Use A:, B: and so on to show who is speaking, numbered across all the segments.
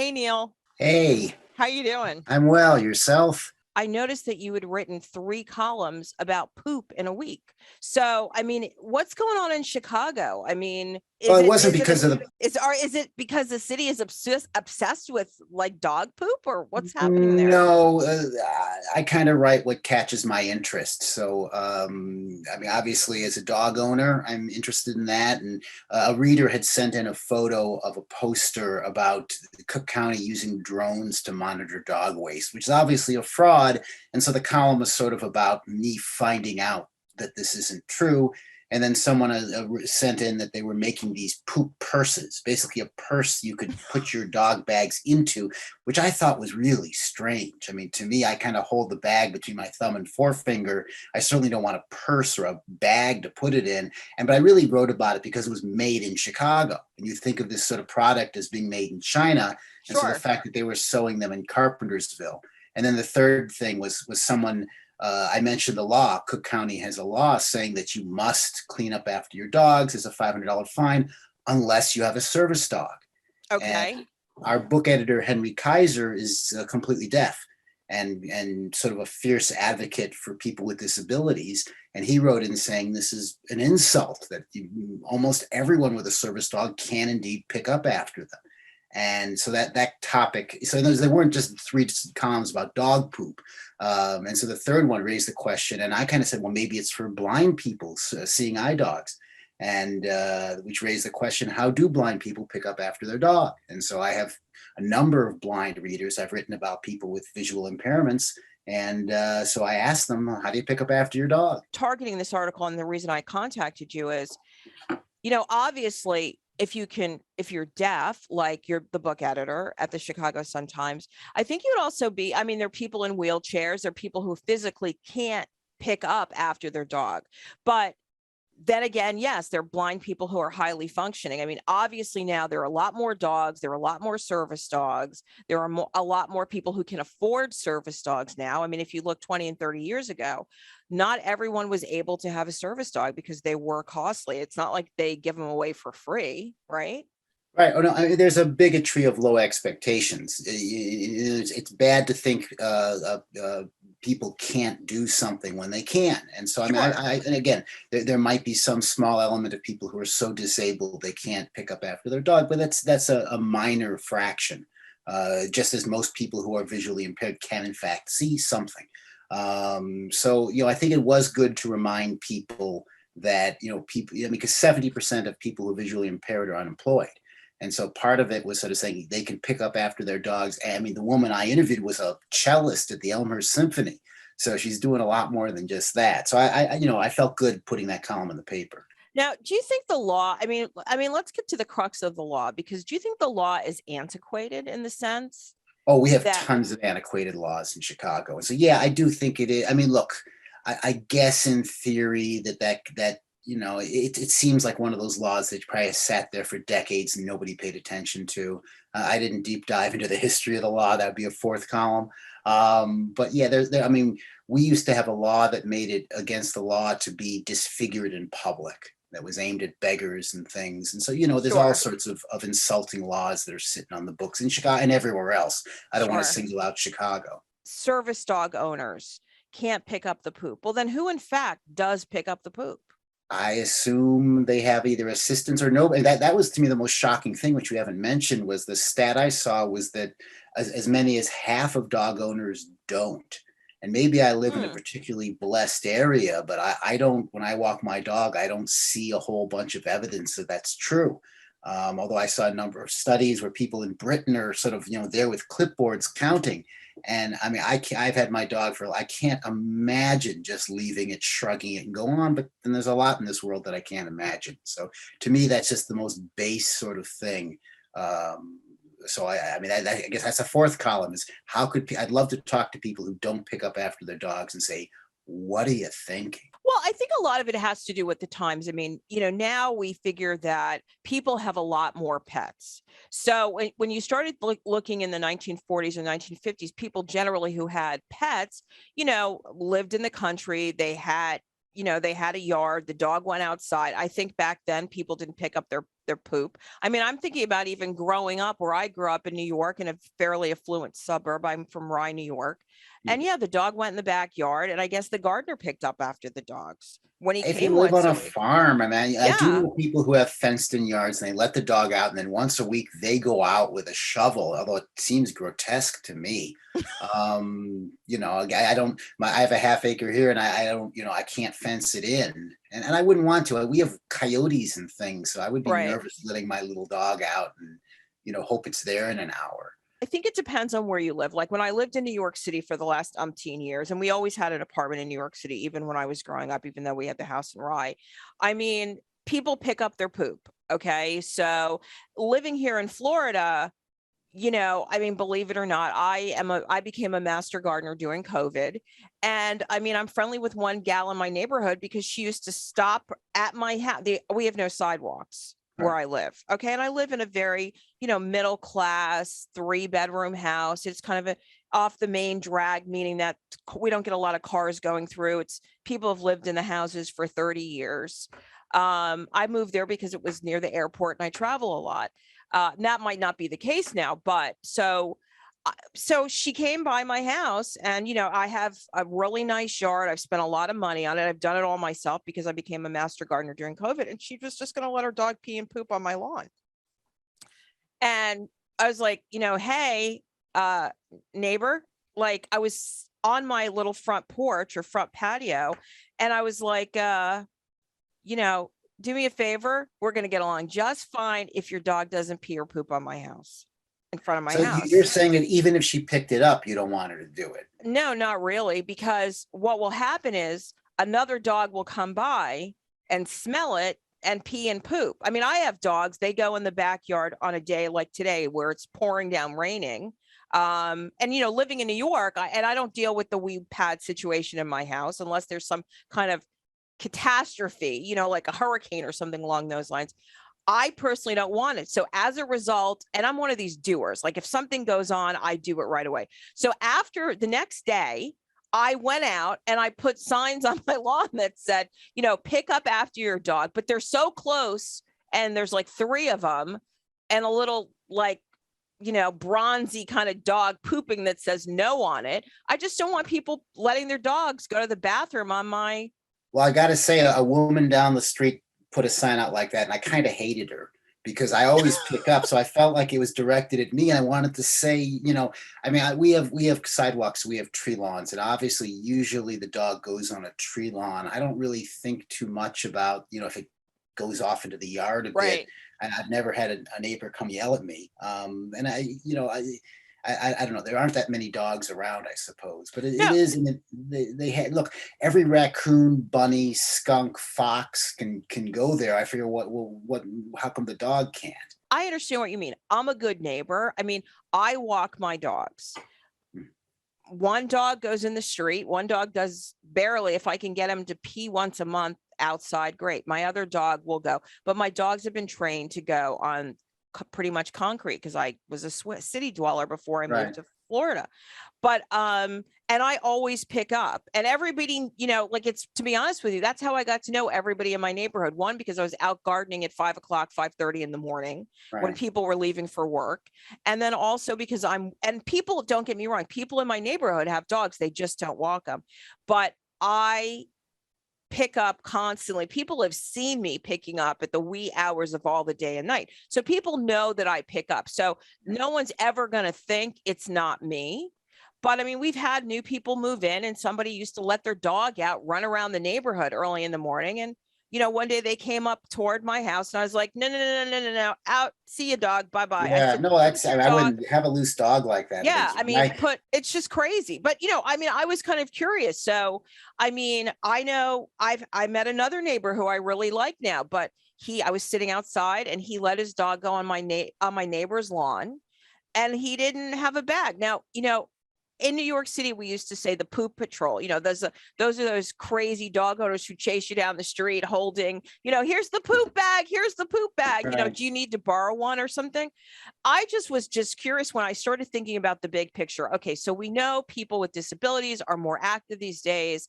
A: Hey, Neil.
B: Hey,
A: How you doing?
B: I'm well. Yourself?
A: I noticed that you had written 3 columns about poop in a week. So, what's going on in Chicago?
B: Well, it wasn't because of the.
A: Is it because the city is obsessed with like dog poop, or what's happening there?
B: No, I kind of write what catches my interest. So, obviously, as a dog owner, I'm interested in that. And a reader had sent in a photo of a poster about Cook County using drones to monitor dog waste, which is obviously a fraud. And so the column was sort of about me finding out that this isn't true. And then someone sent in that they were making these poop purses, basically a purse you could put your dog bags into, which I thought was really strange. I mean, to me, I kind of hold the bag between my thumb and forefinger. I certainly don't want a purse or a bag to put it in. But I really wrote about it because it was made in Chicago. And you think of this sort of product as being made in China. And so the
A: Sure.
B: fact that they were sewing them in Carpentersville. And then the third thing was someone I mentioned the law. Cook County has a law saying that you must clean up after your dogs. There's a $500 fine unless you have a service dog. And
A: Okay.
B: our book editor, Henry Kaiser, is completely deaf and sort of a fierce advocate for people with disabilities. And he wrote in saying this is an insult that almost everyone with a service dog can indeed pick up after them. And so that topic, so there weren't just 3 columns about dog poop. And so the third one raised the question, and I kind of said, well, maybe it's for blind people seeing eye dogs, and which raised the question, how do blind people pick up after their dog? And so I have a number of blind readers. I've written about people with visual impairments. And so I asked them, how do you pick up after your dog?
A: Targeting this article, and the reason I contacted you is, obviously, if you're deaf, like you're the book editor at the Chicago Sun-Times, I think you'd also be, there are people in wheelchairs, there are people who physically can't pick up after their dog. But then again, yes, there are blind people who are highly functioning. Obviously now there are a lot more dogs. There are a lot more service dogs. There are a lot more people who can afford service dogs now. If you look 20 and 30 years ago, not everyone was able to have a service dog because they were costly. It's not like they give them away for free, right?
B: Right. Oh no, there's a bigotry of low expectations. It's bad to think people can't do something when they can. And so,
A: Sure.
B: and again, there might be some small element of people who are so disabled they can't pick up after their dog, but that's a minor fraction. Just as most people who are visually impaired can, in fact, see something. So, I think it was good to remind people that, people, because 70% of people who are visually impaired are unemployed. And so part of it was sort of saying they can pick up after their dogs. The woman I interviewed was a cellist at the Elmhurst Symphony. So she's doing a lot more than just that. So I felt good putting that column in the paper.
A: Now, do you think the law, let's get to the crux of the law, because do you think the law is antiquated in the sense
B: Oh, we have
A: that,
B: tons of antiquated laws in Chicago. And so, yeah, I do think it is. Look, I guess in theory that it seems like one of those laws that probably sat there for decades and nobody paid attention to. I didn't deep dive into the history of the law. That would be a fourth column. But yeah, we used to have a law that made it against the law to be disfigured in public, that was aimed at beggars and things. And so, there's all
A: sure,
B: sorts of insulting laws that are sitting on the books in Chicago and everywhere else. I don't want to
A: sure,
B: single out Chicago.
A: service dog owners can't pick up the poop? Well, then who in fact does pick up the poop?
B: I assume they have either assistants or nobody. That was to me the most shocking thing, which we haven't mentioned, was the stat I saw was that as many as half of dog owners don't. And maybe I live in a
A: Hmm.
B: particularly blessed area, but I don't, when I walk my dog, I don't see a whole bunch of evidence that that's true. Although I saw a number of studies where people in Britain are sort of, there with clipboards counting. And I've had my dog I can't imagine just leaving it, shrugging it and go on. But then there's a lot in this world that I can't imagine. So to me, that's just the most base sort of thing. So I guess that's a fourth column, is I'd love to talk to people who don't pick up after their dogs and say, what are you thinking?
A: Well, I think a lot of it has to do with the times. Now we figure that people have a lot more pets. So when you started looking in the 1940s and 1950s, people generally who had pets, lived in the country. They had, they had a yard, the dog went outside. I think back then people didn't pick up their poop. I mean, I'm thinking about even growing up where I grew up in New York, in a fairly affluent suburb. I'm from Rye, New York. And yeah, the dog went in the backyard, and I guess the gardener picked up after the dogs when he
B: If you
A: came
B: live
A: once
B: on
A: a
B: a
A: week.
B: farm, I mean, I do
A: Yeah,
B: know people who have fenced in yards and they let the dog out, and then once a week they go out with a shovel, although it seems grotesque to me. I don't, I have a half acre here and I don't, I can't fence it in. And I wouldn't want to. We have coyotes and things, so I would be
A: right.
B: nervous letting my little dog out and, hope it's there in an hour.
A: I think it depends on where you live. Like when I lived in New York City for the last umpteen years, and we always had an apartment in New York City, even when I was growing up, even though we had the house in Rye. I mean, people pick up their poop. Okay. So living here in Florida, I mean, believe it or not, I became a master gardener during COVID. And I mean, I'm friendly with one gal in my neighborhood because she used to stop at my house. We have no sidewalks where
B: Right.
A: I live. Okay. And I live in a very, middle class 3-bedroom house. It's kind of a off the main drag, meaning that we don't get a lot of cars going through. It's people have lived in the houses for 30 years. I moved there because it was near the airport and I travel a lot. That might not be the case now, but so she came by my house and, I have a really nice yard. I've spent a lot of money on it. I've done it all myself because I became a master gardener during COVID, and she was just going to let her dog pee and poop on my lawn. And I was like, hey, neighbor, like I was on my little front porch or front patio. And I was like, do me a favor. We're going to get along just fine if your dog doesn't pee or poop on my house, in front of my
B: So
A: house.
B: you're saying that even if she picked it up, you don't want her to do it.
A: No, not really, because what will happen is another dog will come by and smell it and pee and poop. I mean, I have dogs, they go in the backyard on a day like today where it's pouring down raining. And living in New York, I don't deal with the weed pad situation in my house unless there's some kind of catastrophe, like a hurricane or something along those lines. I personally don't want it. So as a result, and I'm one of these doers, like if something goes on, I do it right away. So after the next day, I went out and I put signs on my lawn that said, pick up after your dog, but they're so close. And there's like 3 of them and a little like, bronzy kind of dog pooping that says no on it. I just don't want people letting their dogs go to the bathroom on my.
B: Well, I got to say, a woman down the street put a sign out like that, and I kind of hated her because I always pick up, so I felt like it was directed at me. I wanted to say, I mean, we have sidewalks, we have tree lawns, and obviously, usually the dog goes on a tree lawn. I don't really think too much about, if it goes off into the yard a bit.
A: Right.
B: And I've never had a neighbor come yell at me. And I don't know. There aren't that many dogs around, I suppose, but it is. And they had look. Every raccoon, bunny, skunk, fox can go there. I figure what how come the dog can't?
A: I understand what you mean. I'm a good neighbor. I mean, I walk my dogs. One dog goes in the street. One dog does barely. If I can get him to pee once a month outside, great. My other dog will go, but my dogs have been trained to go on pretty much concrete because I was a city dweller before I moved to Florida. But and I always pick up, and everybody, like it's, to be honest with you, that's how I got to know everybody in my neighborhood. One, because I was out gardening at 5 o'clock, 5:30 in the morning when people were leaving for work. And then also because and people, don't get me wrong, people in my neighborhood have dogs, they just don't walk them. But I pick up constantly. People have seen me picking up at the wee hours of all the day and night. So people know that I pick up. So no one's ever going to think it's not me. But I mean, we've had new people move in and somebody used to let their dog out, run around the neighborhood early in the morning. And, one day they came up toward my house and I was like, no, out. See you, dog. Bye-bye.
B: Yeah,
A: I said,
B: no, I wouldn't have a loose dog like that.
A: yeah, I mean, it's just crazy. But, I mean, I was kind of curious. So, I mean, I know I met another neighbor who I really like now, but I was sitting outside and he let his dog go on my neighbor's lawn and he didn't have a bag. Now, in New York City, we used to say the poop patrol. Those are those crazy dog owners who chase you down the street holding, here's the poop bag, here's the poop bag.
B: Right.
A: Do you need to borrow one or something? I was just curious when I started thinking about the big picture. Okay, so we know people with disabilities are more active these days.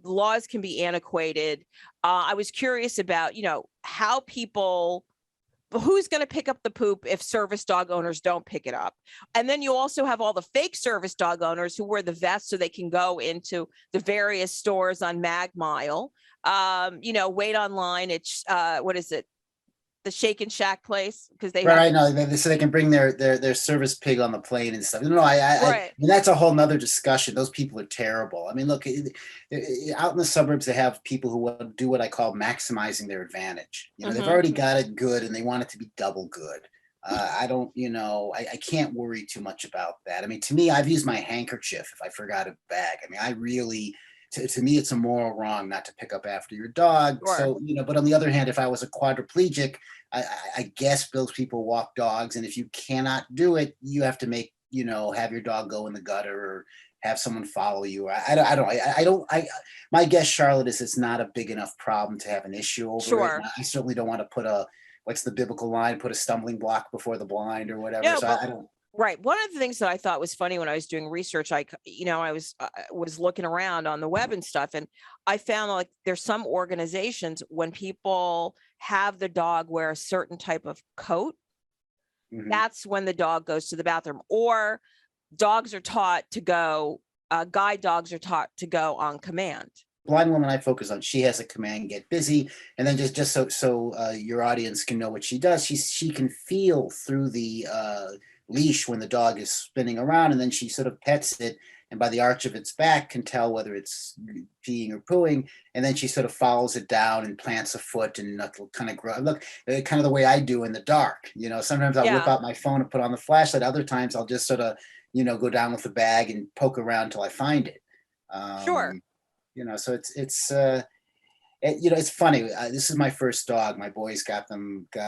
A: Laws can be antiquated. I was curious about, how people, who's going to pick up the poop if service dog owners don't pick it up? And then you also have all the fake service dog owners who wear the vest so they can go into the various stores on Mag Mile, wait online. It's what is it? The Shake and Shack place, because they
B: Right,
A: have
B: no, so they can bring their service pig on the plane and stuff. No,
A: right.
B: and that's a whole nother discussion. Those people are terrible. I mean, look, out in the suburbs, they have people who will do what I call maximizing their advantage. They've already got it good and they want it to be double good. I don't, I can't worry too much about that. I mean, to me, I've used my handkerchief if I forgot a bag. I mean, I really, to me, it's a moral wrong not to pick up after your dog.
A: Sure.
B: So, but on the other hand, if I was a quadriplegic, I guess those people walk dogs, and if you cannot do it, you have to have your dog go in the gutter or have someone follow you. My guess, Charlotte, is it's not a big enough problem to have an issue over
A: Sure.
B: it. I certainly don't want to put what's the biblical line? Put a stumbling block before the blind or whatever.
A: No,
B: So
A: but
B: I don't.
A: right. One of the things that I thought was funny when I was doing research, I was looking around on the web and stuff, and I found like there's some organizations when people have the dog wear a certain type of coat, that's when the dog goes to the bathroom. Or dogs are taught to go, guide dogs are taught to go on command.
B: Blind woman I focus on, she has a command, get busy, and then just so your audience can know what she does, she can feel through the leash when the dog is spinning around, and then she sort of pets it, and by the arch of its back can tell whether it's peeing or pooing, and then she sort of follows it down and plants a foot, and it'll kind of grow. Look, kind of the way I do in the dark. Sometimes I'll whip out my phone and put on the flashlight. Other times I'll just sort of go down with the bag and poke around till I find it.
A: Sure.
B: So it's funny. This is my first dog. My boys got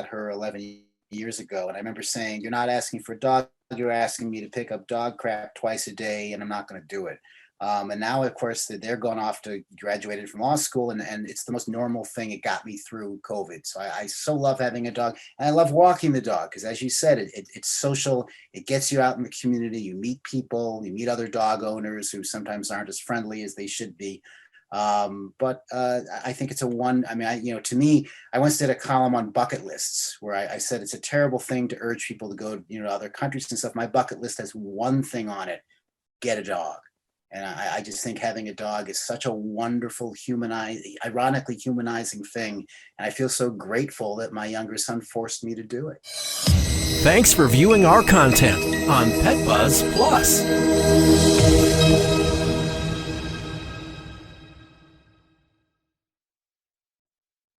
B: her 11 years ago. And I remember saying, you're not asking for a dog. You're asking me to pick up dog crap twice a day, and I'm not going to do it. And now, of course, they're going off to graduated from law school, and it's the most normal thing. It got me through COVID. So I so love having a dog, and I love walking the dog because, as you said, it's social. It gets you out in the community. You meet people. You meet other dog owners who sometimes aren't as friendly as they should be. But I think it's to me, I once did a column on bucket lists where I said it's a terrible thing to urge people to go, to other countries and stuff. My bucket list has one thing on it: get a dog. And I just think having a dog is such a wonderful, ironically humanizing thing. And I feel so grateful that my younger son forced me to do it.
C: Thanks for viewing our content on Pet Buzz Plus.